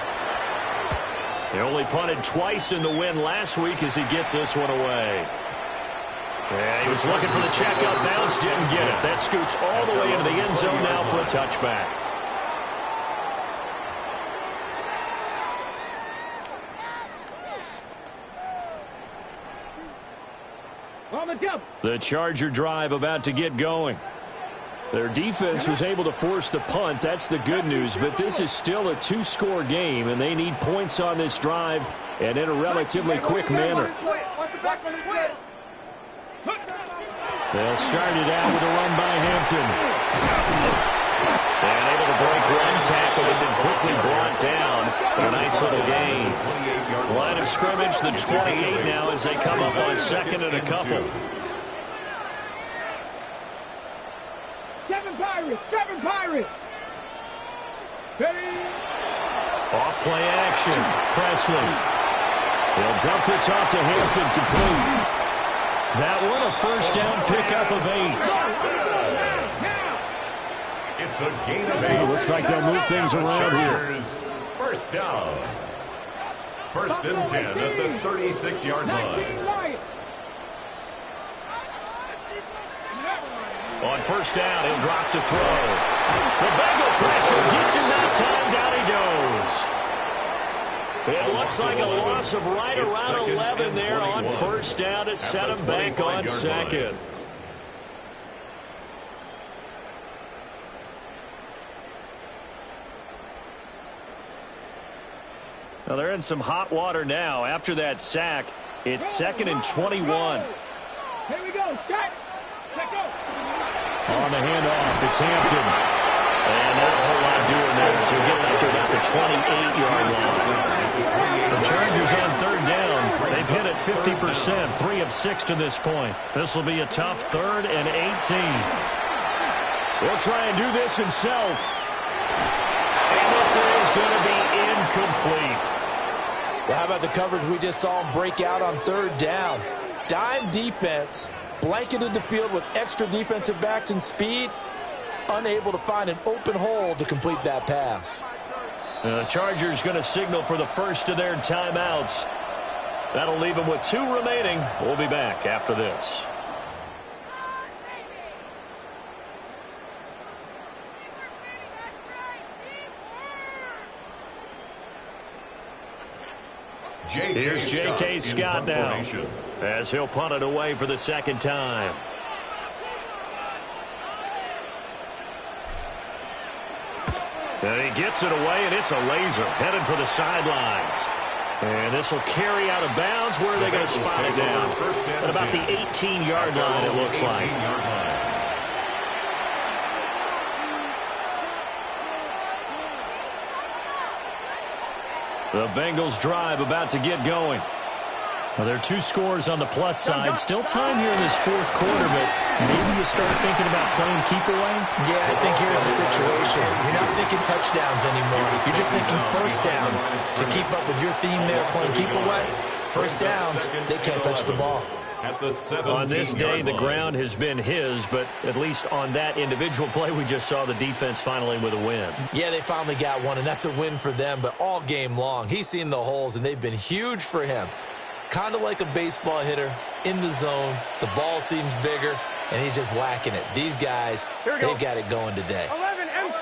They only punted twice in the win last week as he gets this one away. Yeah, he was looking for the checkup bounce, didn't get it. That scoots all the way into the end zone now for a touchback. The Charger drive about to get going. Their defense was able to force the punt. That's the good news, but this is still a 2-score game, and they need points on this drive and in a relatively quick manner. They'll start it out with a run by Hampton. And able to break one tackle, but then quickly brought down for a nice little gain. Line of scrimmage, the 28 now as they come up on second and a couple. Seven Pirates. Off play action. Presley. They'll dump this off to Hampton, complete. That one a first down pickup of 8. It's a gain of 8. Looks like they'll move things around here. First down. First and 10 at the 36-yard line. On first down, he'll drop to throw. The Bengal pressure gets him that time. Down he goes. It looks like a loss of right around 11 there on first down to set him back on second. Well, they're in some hot water now. After that sack, it's second and 21. Here we go. Shot. Let go. On the handoff, it's Hampton. And not a whole lot doing there as he'll get it up to about the 28-yard line. The Chargers on third down. They've hit it 50%, 3 of 6 to this point. This will be a tough 3rd and 18. He'll try and do this himself. And this is going to be incomplete. Well, how about the coverage we just saw him break out on third down? Dime defense, blanketed the field with extra defensive backs and speed, unable to find an open hole to complete that pass. The Chargers going to signal for the first of their timeouts. That'll leave them with 2 remaining. We'll be back after this. Here's J.K. Scott now as he'll punt it away for the second time. And he gets it away, and it's a laser headed for the sidelines. And this will carry out of bounds. Where are they going to spot it down? At about the 18-yard line, it looks like. The Bengals drive about to get going. Well, there are 2 scores on the plus side. Still time here in this 4th quarter, but maybe you start thinking about playing keep away? Yeah, I think here's the situation. You're not thinking touchdowns anymore. You're just thinking first downs. To keep up with your theme there, playing keep away, first downs, they can't touch the ball. On this day, the ground has been his, but at least on that individual play, we just saw the defense finally with a win. Yeah, they finally got one, and that's a win for them, but all game long, he's seen the holes, and they've been huge for him. Kind of like a baseball hitter in the zone. The ball seems bigger, and he's just whacking it. These guys, they've got it going today. 11 and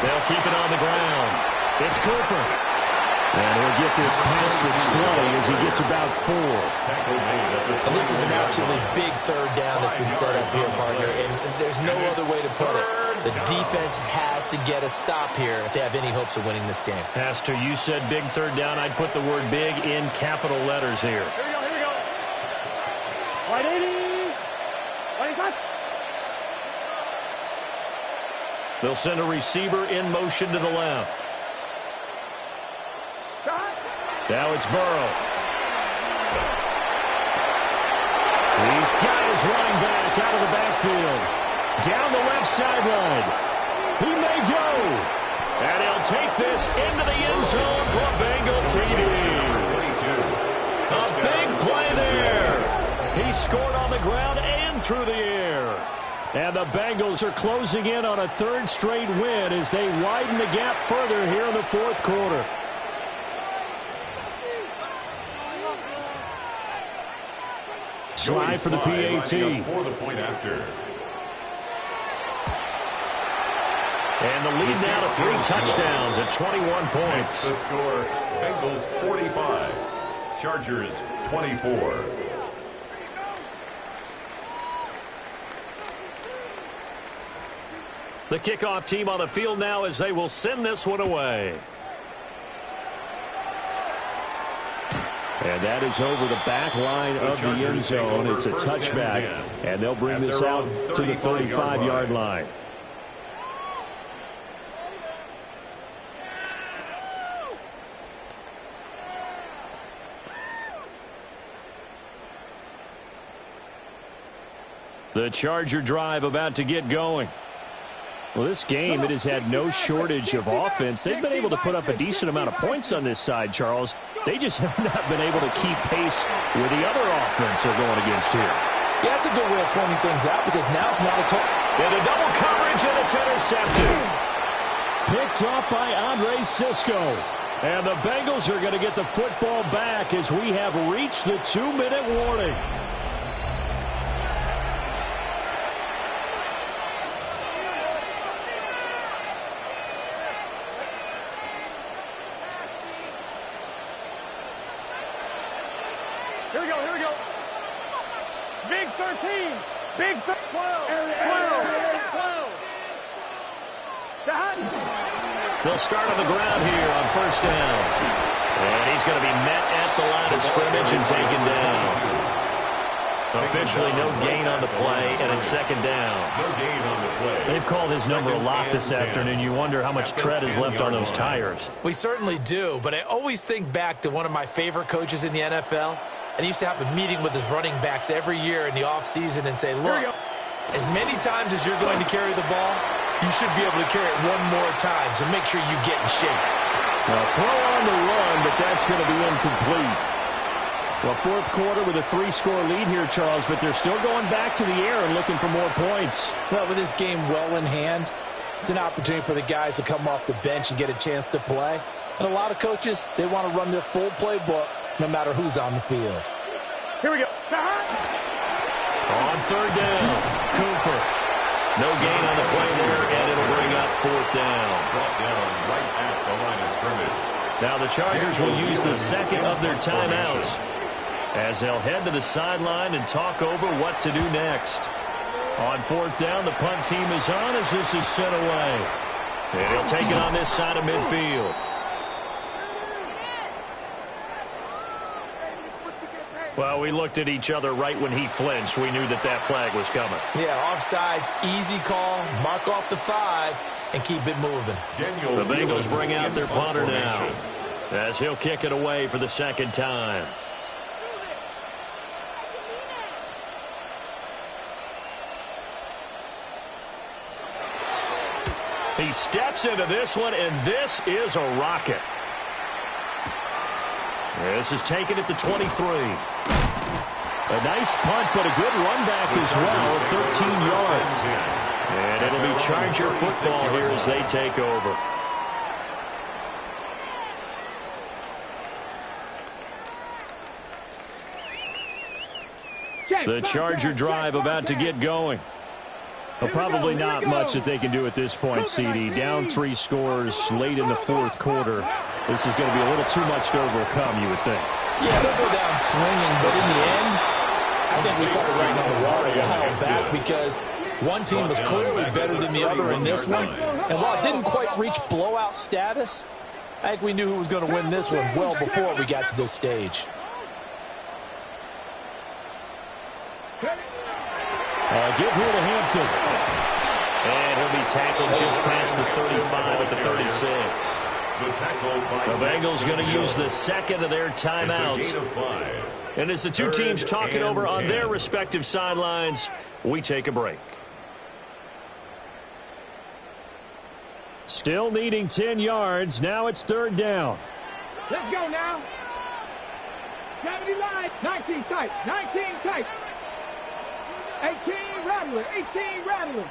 they'll keep it on the ground. It's Cooper. And he'll get this past the 20 as he gets about 4. And this is an absolutely big third down that's been set up here, partner, and there's no other way to put it. The defense has to get a stop here if they have any hopes of winning this game. Pastor, you said big third down. I'd put the word big in capital letters here. Here we go. Right 80. Right touch. They'll send a receiver in motion to the left. Now it's Burrow. He's got his running back out of the backfield. Down the left sideline. He may go. And he'll take this into the end zone for a Bengal TD. A big play there. He scored on the ground and through the air. And the Bengals are closing in on a 3rd straight win as they widen the gap further here in the 4th quarter. Slide for the PAT. For the point after. And the lead now to 3 touchdowns at 21 points. The score, Bengals 45, Chargers 24. The kickoff team on the field now as they will send this one away. And that is over the back line of the end zone. It's a touchback, and they'll bring this out to the 35-yard line. The Charger drive about to get going. Well, this game, it has had no shortage of offense. They've been able to put up a decent amount of points on this side, Charles. They just have not been able to keep pace with the other offense they're going against here. Yeah, that's a good way of pointing things out because now it's not a total. And a double coverage, and it's intercepted. Picked off by Andre Cisco. And the Bengals are going to get the football back as we have reached the 2-minute warning. Here we go. Big 13. Big 12. 12. They'll start on the ground here on first down. And he's going to be met at the line of scrimmage and taken down. Officially no gain on the play, and it's second down. No gain on the play. They've called his number a lot this afternoon. You wonder how much tread is left on those tires. We certainly do, but I always think back to one of my favorite coaches in the NFL, and he used to have a meeting with his running backs every year in the offseason and say, look, as many times as you're going to carry the ball, you should be able to carry it one more time, so make sure you get in shape. Now throw on the run, but that's going to be incomplete. Well, fourth quarter with a 3-score lead here, Charles, but they're still going back to the air and looking for more points. Well, with this game well in hand, it's an opportunity for the guys to come off the bench and get a chance to play. And a lot of coaches, they want to run their full playbook no matter who's on the field. Here we go. On third down, Cooper. No gain on the play there, and it'll bring up fourth down. Brought down right at the line of scrimmage. Now the Chargers will use the second of their timeouts as they'll head to the sideline and talk over what to do next. On fourth down, the punt team is on as this is sent away. And he'll take it on this side of midfield. Well, we looked at each other right when he flinched. We knew that that flag was coming. Yeah, offsides, easy call, mark off the 5, and keep it moving. The Bengals bring out their punter now as he'll kick it away for the second time. He steps into this one, and this is a rocket. This is taken at the 23. A nice punt, but a good run back as well, 13 yards. And it'll be Charger football here as they take over. The Charger drive about to get going. Well, probably not much that they can do at this point, CD. Down 3 scores late in the fourth quarter. This is going to be a little too much to overcome, you would think. Yeah, they'll go down swinging, but in the end, I think we saw the writing on the wall a while back because one team was clearly better than the other in this one. And while it didn't quite reach blowout status, I think we knew who was going to win this one well before we got to this stage. Give here to Hampton. And he'll be tackled just past the 35 at the 36. The Bengals going to use the second of their timeouts. And as the two teams talk it over on their respective sidelines, we take a break. Still needing 10 yards. Now it's third down. Let's go now. 70 line. 19 tight. 19 tight. 18 rattler. 18 rattler.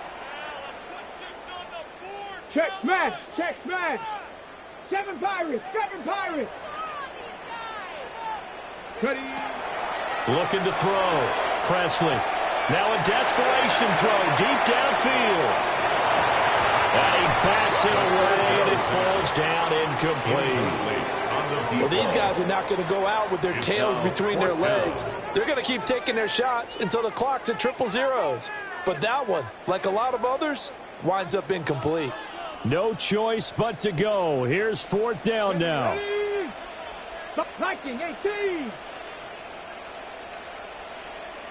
Check smash. Check smash. 7 Pirates. 7 Pirates. Cuddy. Looking to throw. Presley. Now a desperation throw deep downfield. And he bats it away, and it falls down incomplete. Well, these guys are not going to go out with their tails between their legs. They're going to keep taking their shots until the clock's at 000. But that one, like a lot of others, winds up incomplete. No choice but to go. Here's fourth down now. 19, 18.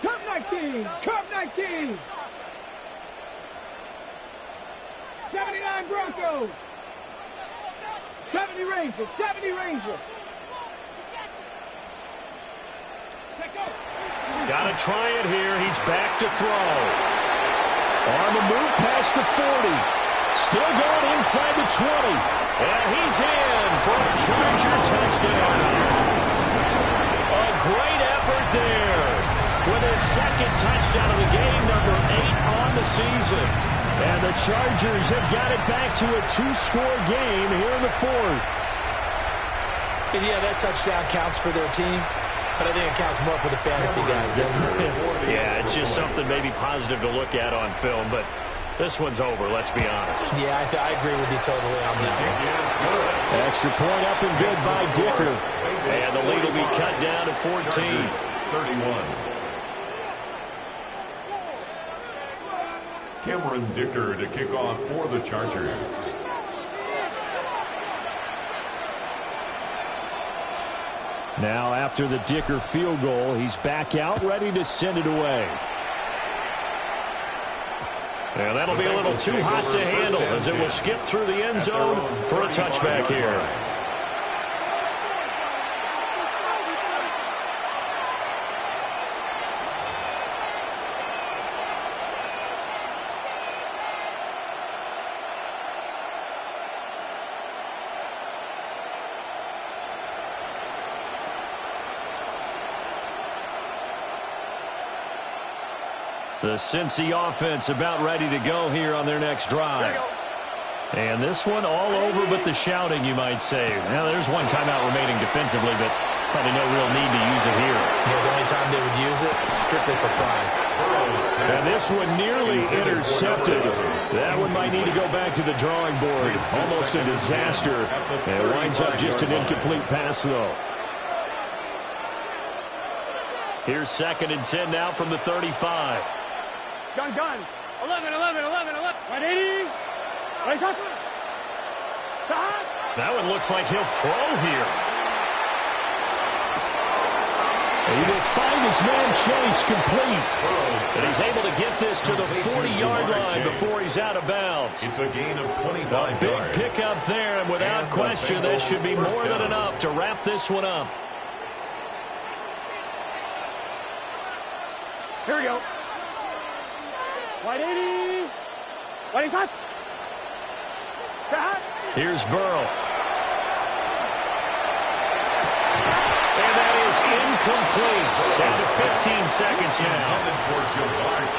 Cup 19. Cup 19. 79 Broncos. 70 Rangers. 70 Rangers. Gotta try it here. He's back to throw. On the move past the 40. Still going inside the 20. And he's in for a Charger touchdown. A great effort there. With his second touchdown of the game, number 8 on the season. And the Chargers have got it back to a 2-score game here in the fourth. And yeah, that touchdown counts for their team, but I think it counts more for the fantasy guys, doesn't it? Yeah, it's just something maybe positive to look at on film, but this one's over, let's be honest. Yeah, I agree with you totally on that one. Extra point up and good by Dicker. And the lead will be cut down to 14. 31. Cameron Dicker to kick off for the Chargers. Now after the Dicker field goal, he's back out ready to send it away. And that'll be a little too hot to handle as it will skip through the end zone for a touchback here. The Cincy offense about ready to go here on their next drive. And this one all over but the shouting, you might say. Now, there's one timeout remaining defensively, but probably no real need to use it here. Yeah, the only time they would use it, strictly for pride. And this one nearly intercepted. That one might need to go back to the drawing board. Almost a disaster. And it winds up just an incomplete pass, though. Here's 2nd and 10 now from the 35. Gun. 11. 180. Right shot. That one looks like he'll throw here. He will find his man Chase complete. And he's able to get this to the 40-yard line before he's out of bounds. It's a gain of 25 yards. A big pickup there, and without question, that should be more than enough to wrap this one up. Here we go. 180. 180 shot. Here's Burrow. And that is incomplete. Down to 15 seconds now.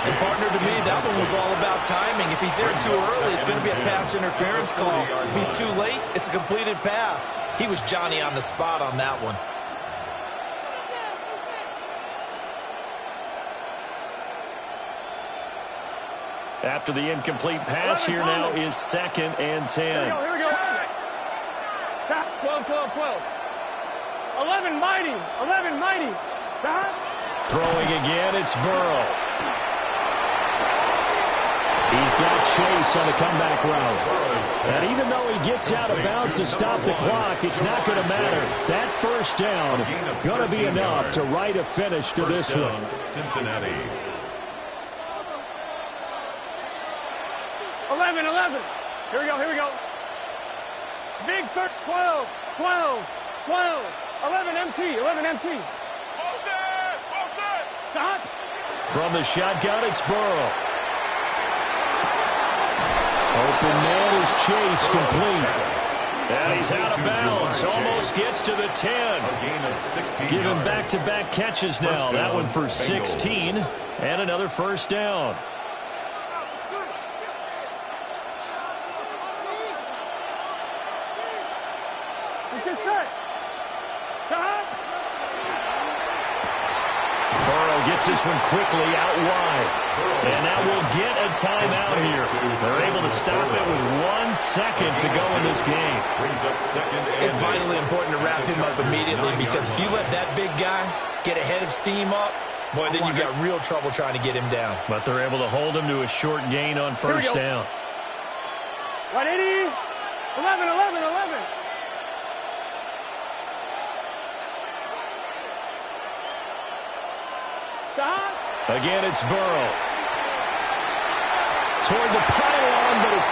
And partner, to me, that one was all about timing. If he's there too early, it's going to be a pass interference call. If he's too late, it's a completed pass. He was Johnny on the spot on that one. After the incomplete pass, here now is 2nd and 10. Here we go. 12. 11 mighty. Throwing again, it's Burrow. He's got Chase on the comeback route. And even though he gets out of bounds to stop the clock, it's not going to matter. That first down going to be enough to write a finish to this one. Cincinnati. 11. Here we go. Big 12. 11 MT. Shot. From the shotgun, it's Burrow. Open man is Chase, complete. And he's out of bounds. Almost gets to the 10. Give him back-to-back catches now. That one for 16. And another first down. Burrow gets this one quickly out wide. And that will get a timeout here. They're able to stop it with 1 second to go in this game. It's vitally important to wrap him up immediately, because if you let that big guy get ahead of steam up, boy, then you got real trouble trying to get him down. But they're able to hold him to a short gain on first down. 180. 11. Again, it's Burrow. Toward the pylon, but it's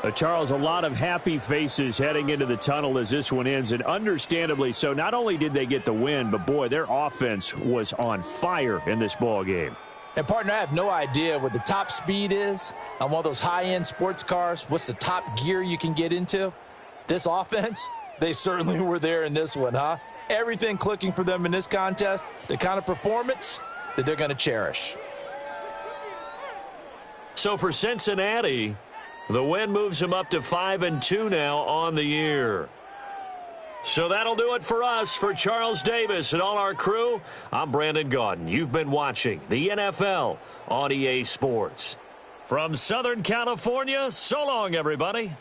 incomplete. Charles, a lot of happy faces heading into the tunnel as this one ends, and understandably so. Not only did they get the win, but, boy, their offense was on fire in this ball game. And, partner, I have no idea what the top speed is on one of those high-end sports cars. What's the top gear you can get into? This offense, they certainly were there in this one, huh? Everything clicking for them in this contest, the kind of performance that they're going to cherish. So for Cincinnati, the win moves them up to 5-2 now on the year. So that'll do it for us. For Charles Davis and all our crew, I'm Brandon Gaudin. You've been watching the NFL on EA Sports. From Southern California, so long, everybody.